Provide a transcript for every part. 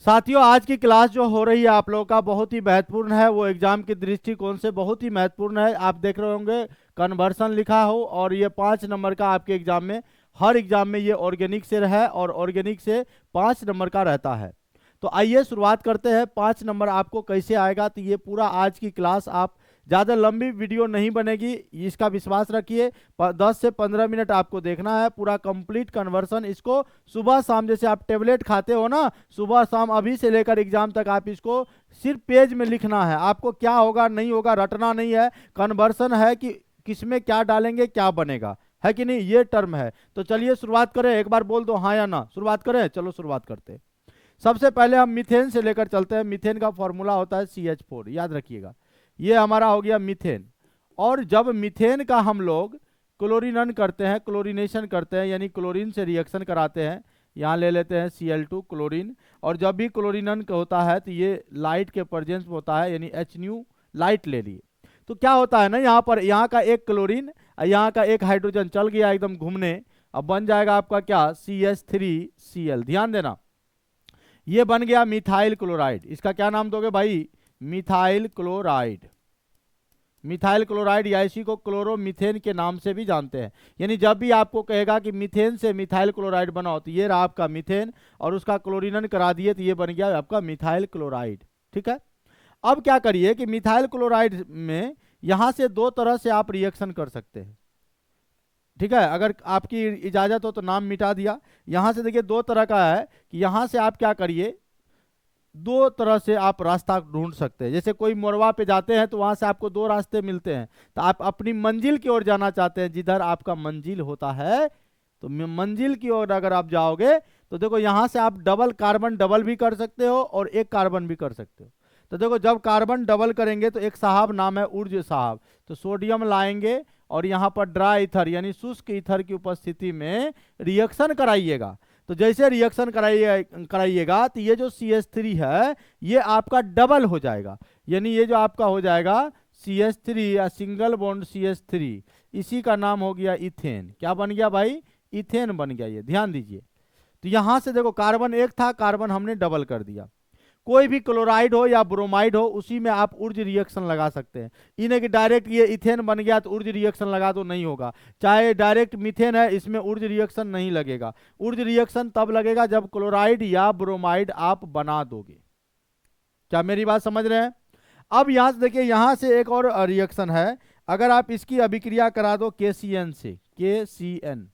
साथियों, आज की क्लास जो हो रही है आप लोगों का बहुत ही महत्वपूर्ण है, वो एग्जाम के दृष्टिकोण से बहुत ही महत्वपूर्ण है। आप देख रहे होंगे कन्वर्सन लिखा हो और ये 5 नंबर का आपके एग्जाम में, हर एग्जाम में ये ऑर्गेनिक से है और ऑर्गेनिक से 5 नंबर का रहता है। तो आइए शुरुआत करते हैं। 5 नंबर आपको कैसे आएगा, तो ये पूरा आज की क्लास आप, ज़्यादा लंबी वीडियो नहीं बनेगी, इसका विश्वास रखिए। 10 से 15 मिनट आपको देखना है पूरा कंप्लीट कन्वर्सन। इसको सुबह शाम, जैसे आप टेबलेट खाते हो ना, सुबह शाम अभी से लेकर एग्जाम तक आप इसको सिर्फ पेज में लिखना है। आपको क्या होगा नहीं होगा रटना नहीं है। कन्वर्सन है कि किसमें क्या डालेंगे क्या बनेगा, है कि नहीं, ये टर्म है। तो चलिए शुरुआत करें, एक बार बोल दो हाँ या ना, शुरुआत करें। चलो शुरुआत करते हैं। सबसे पहले हम मीथेन से लेकर चलते हैं। मीथेन का फॉर्मूला होता है CH4, याद रखिएगा। ये हमारा हो गया मीथेन। और जब मीथेन का हम लोग क्लोरीनन करते हैं, क्लोरीनेशन करते हैं, यानी क्लोरीन से रिएक्शन कराते हैं, यहाँ ले लेते हैं Cl2 क्लोरीन। और जब भी क्लोरीनन का होता है तो ये लाइट के प्रेजेंस में होता है, यानी H लाइट ले लिए। तो क्या होता है ना, यहाँ पर यहाँ का एक क्लोरीन, यहाँ का एक हाइड्रोजन चल गया एकदम घूमने। अब बन जाएगा आपका क्या, CH3Cl। ध्यान देना, ये बन गया मिथाइल क्लोराइड। इसका क्या नाम दोगे भाई, मिथाइल क्लोराइड। मिथाइल क्लोराइड या इसी को क्लोरोमीथेन के नाम से भी जानते हैं। यानी जब भी आपको कहेगा कि मीथेन से मिथाइल क्लोराइड बनाओ, तो ये रहा आपका मीथेन और उसका क्लोरीनन करा दिए, तो ये बन गया आपका मिथाइल क्लोराइड। ठीक है। अब क्या करिए कि मिथाइल क्लोराइड में यहां से दो तरह से आप रिएक्शन कर सकते हैं। ठीक है, अगर आपकी इजाजत हो तो नाम मिटा दिया। यहां से देखिए दो तरह का है कि यहां से आप क्या करिए, दो तरह से आप रास्ता ढूंढ सकते हैं। जैसे कोई मोरवा पे जाते हैं तो वहां से आपको दो रास्ते मिलते हैं, तो आप अपनी मंजिल की ओर जाना चाहते हैं, जिधर आपका मंजिल होता है, तो मंजिल की ओर अगर आप जाओगे तो देखो यहां से आप डबल कार्बन डबल भी कर सकते हो और एक कार्बन भी कर सकते हो। तो देखो जब कार्बन डबल करेंगे तो एक साहब नाम है ऊर्ज साहब, तो सोडियम लाएंगे और यहाँ पर ड्राई ईथर यानी शुष्क ईथर की उपस्थिति में रिएक्शन कराइएगा। तो जैसे रिएक्शन कराइएगा तो ये जो CH3 है ये आपका डबल हो जाएगा, यानी ये जो आपका हो जाएगा CH3 या सिंगल बॉन्ड CH3, इसी का नाम हो गया इथेन। क्या बन गया भाई, इथेन बन गया। ये ध्यान दीजिए। तो यहां से देखो कार्बन एक था, कार्बन हमने डबल कर दिया। कोई भी क्लोराइड हो या ब्रोमाइड हो, उसी में आप ऊर्ज रिएक्शन लगा सकते हैं। इन्हें कि डायरेक्ट ये इथेन बन गया तो ऊर्ज रिएक्शन लगा दो, नहीं होगा। चाहे डायरेक्ट मीथेन है, इसमें ऊर्ज रिएक्शन नहीं लगेगा। ऊर्ज रिएक्शन तब लगेगा जब क्लोराइड या ब्रोमाइड आप बना दोगे। क्या मेरी बात समझ रहे हैं। अब यहां से देखिए, यहां से एक और रिएक्शन है। अगर आप इसकी अभिक्रिया करा दो KCN से, KCN,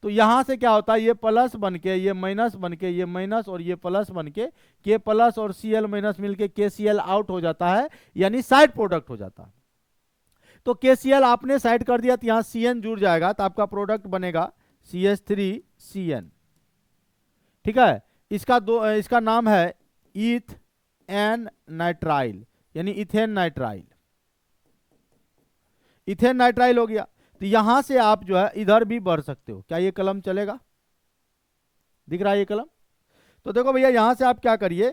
तो यहां से क्या होता है, ये प्लस बन के ये माइनस बन के ये माइनस और ये प्लस बन के K प्लस और Cl माइनस मिलके KCl आउट हो जाता है, यानी साइड प्रोडक्ट हो जाता है। तो KCl आपने साइड कर दिया तो यहां Cn जुड़ जाएगा, तो आपका प्रोडक्ट बनेगा CH3Cn। ठीक है। इसका नाम है ईथ एन नाइट्राइल, यानी इथेन नाइट्राइल। इथेन नाइट्राइल हो गया। तो यहां से आप जो है इधर भी बढ़ सकते हो। क्या ये कलम चलेगा, दिख रहा है ये कलम। तो देखो भैया यहां से आप क्या करिए,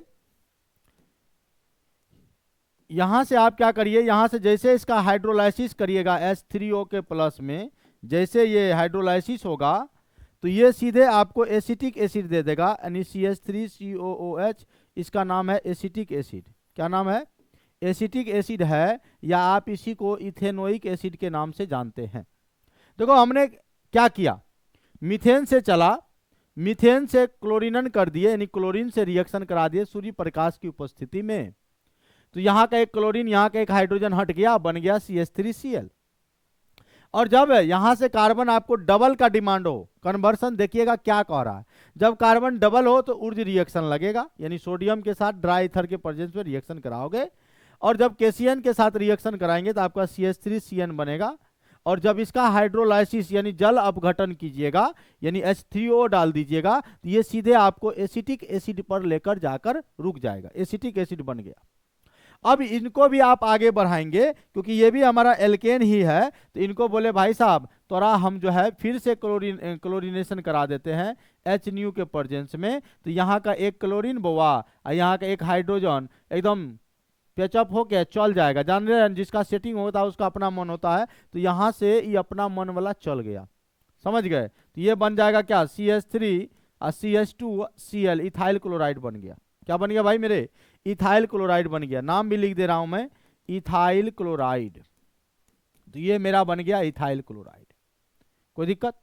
यहां से आप क्या करिए, यहां से जैसे इसका हाइड्रोलाइसिस करिएगा H3O के प्लस में, जैसे ये हाइड्रोलाइसिस होगा तो ये सीधे आपको एसिटिक एसिड दे देगा, यानी CH3COOH। इसका नाम है एसिटिक एसिड। क्या नाम है, एसिटिक एसिड है, या आप इसी को इथेनोइक एसिड के नाम से जानते हैं। देखो हमने क्या किया, मीथेन से चला, मीथेन से क्लोरीनन कर दिए, यानी क्लोरीन से रिएक्शन करा दिए सूर्य प्रकाश की उपस्थिति में। तो यहाँ का एक क्लोरीन, यहाँ का एक हाइड्रोजन हट गया, बन गया CH3Cl। और जब यहां से कार्बन आपको डबल का डिमांड हो, कन्वर्सन देखिएगा क्या कह रहा है, जब कार्बन डबल हो तो ऊर्ज रिएक्शन लगेगा, यानी सोडियम के साथ ड्राई ईथर के प्रेजेंस में रिएक्शन कराओगे। और जब KCN के साथ रिएक्शन कराएंगे तो आपका CH3Cn बनेगा। और जब इसका हाइड्रोलाइसिस यानी जल अपघटन कीजिएगा, यानी H3O डाल दीजिएगा, तो ये सीधे आपको एसिटिक एसिड पर लेकर जाकर रुक जाएगा, एसिटिक एसिड बन गया। अब इनको भी आप आगे बढ़ाएंगे, क्योंकि ये भी हमारा एल्केन ही है, तो इनको बोले भाई साहब थोड़ा हम जो है फिर से क्लोरीनेशन करा देते हैं H के प्रेजेंस में। तो यहाँ का एक क्लोरीन बोआ और यहाँ का एक हाइड्रोजन एकदम पेचअप होके चल जाएगा। जान रहे हैं, जिसका सेटिंग होता है उसका अपना मन होता है, तो यहाँ से ये अपना मन वाला चल गया, समझ गए। तो ये बन जाएगा क्या, CH3 CH2Cl इथाइल क्लोराइड बन गया। क्या बन गया भाई मेरे? इथाइल क्लोराइड बन गया। नाम भी लिख दे रहा हूं मैं, इथाइल क्लोराइड। तो ये मेरा बन गया इथाइल क्लोराइड। कोई दिक्कत?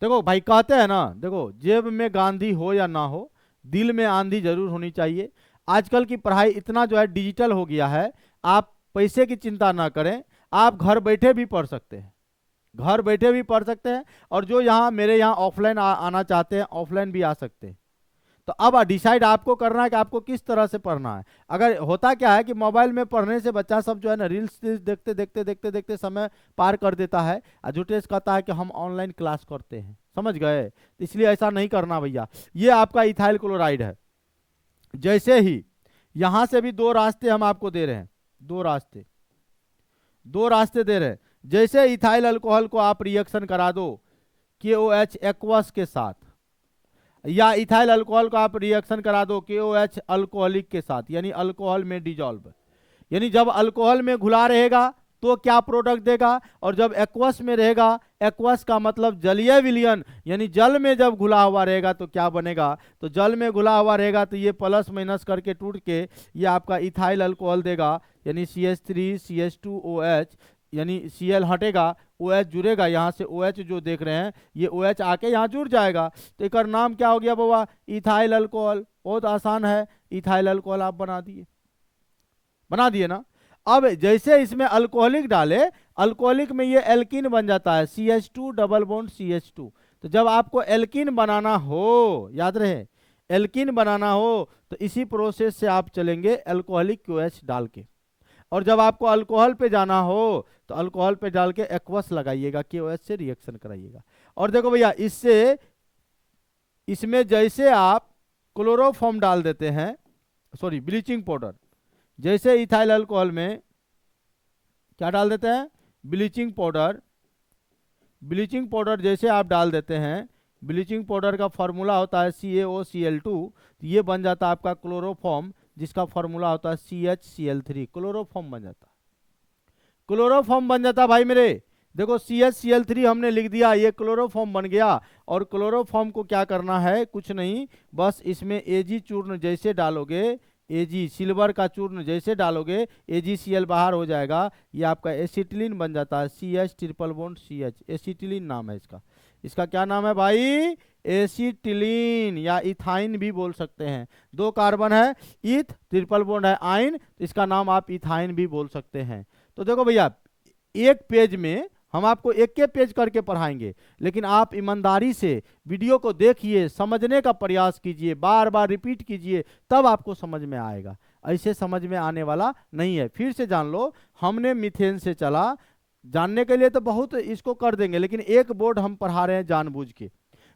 देखो भाई कहते हैं ना, देखो जेब में गांधी हो या ना हो, दिल में आंधी जरूर होनी चाहिए। आजकल की पढ़ाई इतना जो है डिजिटल हो गया है, आप पैसे की चिंता ना करें, आप घर बैठे भी पढ़ सकते हैं, घर बैठे भी पढ़ सकते हैं। और जो यहाँ मेरे यहाँ ऑफलाइन आना चाहते हैं, ऑफलाइन भी आ सकते हैं। तो अब डिसाइड आपको करना है कि आपको किस तरह से पढ़ना है। अगर होता क्या है कि मोबाइल में पढ़ने से बच्चा सब जो है ना रील्स देखते देखते देखते देखते समय पार कर देता है, और झूठे से कहता है कि हम ऑनलाइन क्लास करते हैं। समझ गए? तो इसलिए ऐसा नहीं करना भैया। ये आपका इथाइल क्लोराइड है। जैसे ही यहां से भी दो रास्ते हम आपको दे रहे हैं, दो रास्ते दे रहे हैं। जैसे इथाइल अल्कोहल को आप रिएक्शन करा दो KOH एक्वस के साथ, या इथाइल अल्कोहल को आप रिएक्शन करा दो KOH अल्कोहलिक के साथ, यानी अल्कोहल में डिजॉल्व, यानी जब अल्कोहल में घुला रहेगा तो क्या प्रोडक्ट देगा, और जब एक्वस में रहेगा, एक्वस का मतलब जलीय विलयन, यानी जल में जब घुला हुआ रहेगा तो क्या बनेगा, तो जल में घुला हुआ रहेगा तो ये प्लस माइनस करके टूट के ये आपका इथाइल अल्कोहल देगा, यानी CH3 CH2OH, यानी Cl हटेगा, OH जुड़ेगा, यहाँ से OH जो देख रहे हैं ये OH आके यहाँ जुड़ जाएगा। तो एक नाम क्या हो गया बाबा? Ethyl alcohol. बहुत आसान है, इथाइल अल्कोहल आप बना दिए ना। अब जैसे इसमें अल्कोहलिक डाले, अल्कोहलिक में ये एल्कीन बन जाता है, CH2 डबल बॉन्ड CH2। तो जब आपको एल्कीन बनाना हो, याद रहे एल्कीन बनाना हो, तो इसी प्रोसेस से आप चलेंगे अल्कोहलिक QH डाल के। और जब आपको अल्कोहल पे जाना हो तो अल्कोहल पे डाल के एक्वस लगाइएगा, KOH से रिएक्शन कराइएगा। और देखो भैया इसमें जैसे आप क्लोरोफॉर्म डाल देते हैं, सॉरी ब्लीचिंग पाउडर, जैसे इथाइल अल्कोहल में क्या डाल देते हैं? ब्लीचिंग पाउडर जैसे आप डाल देते हैं, ब्लीचिंग पाउडर का फॉर्मूला होता है CaOCl2, तो ये बन जाता है आपका क्लोरोफॉर्म, जिसका फॉर्मूला होता है CHCl3, क्लोरोफॉर्म बन जाता है। क्लोरोफॉर्म बन जाता भाई मेरे। देखो CHCl3 हमने लिख दिया, ये क्लोरोफॉर्म बन गया। और क्लोरोफॉर्म को क्या करना है? कुछ नहीं, बस इसमें Ag चूर्ण जैसे डालोगे, Ag सिल्वर का चूर्ण जैसे डालोगे, AgCl बाहर हो जाएगा, ये आपका एसिटिलीन बन जाता है, CH triple bond CH, acetylene नाम है इसका। इसका क्या नाम है भाई? एसिटिलीन, या इथाइन भी बोल सकते हैं। 2 कार्बन है, इथ ट्रिपल बॉन्ड है आइन, तो इसका नाम आप इथाइन भी बोल सकते हैं। तो देखो भैया, एक पेज में हम आपको एक पेज करके पढ़ाएंगे, लेकिन आप ईमानदारी से वीडियो को देखिए, समझने का प्रयास कीजिए, बार बार रिपीट कीजिए, तब आपको समझ में आएगा। ऐसे समझ में आने वाला नहीं है। फिर से जान लो, हमने मीथेन से चला, जानने के लिए तो बहुत इसको कर देंगे, लेकिन एक बोर्ड हम पढ़ा रहे हैं जानबूझ के।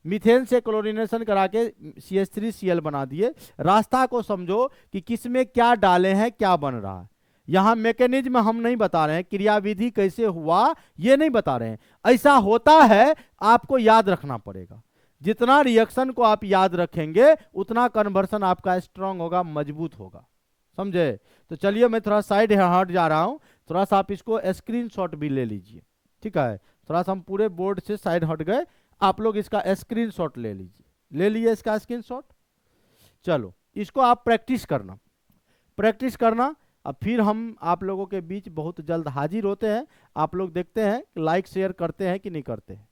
मीथेन से क्लोरीनेशन करा के CH3Cl बना दिए। रास्ता को समझो कि किसमें क्या डाले हैं, क्या बन रहा है। यहाँ मैकेनिज्म हम नहीं बता रहे हैं, क्रियाविधि कैसे हुआ ये नहीं बता रहे हैं। ऐसा होता है, आपको याद रखना पड़ेगा। जितना रिएक्शन को आप याद रखेंगे उतना कन्वर्सन आपका स्ट्रांग होगा, मजबूत होगा। समझे? तो चलिए मैं थोड़ा साइड हट जा रहा हूं, थोड़ा सा आप इसको स्क्रीनशॉट भी ले लीजिए। ठीक है, थोड़ा सा हम पूरे बोर्ड से साइड हट गए, आप लोग इसका स्क्रीनशॉट ले लीजिए। ले लिए इसका स्क्रीनशॉट? चलो इसको आप प्रैक्टिस करना। अब फिर हम आप लोगों के बीच बहुत जल्द हाजिर होते हैं। आप लोग देखते हैं लाइक शेयर करते हैं कि नहीं करते हैं।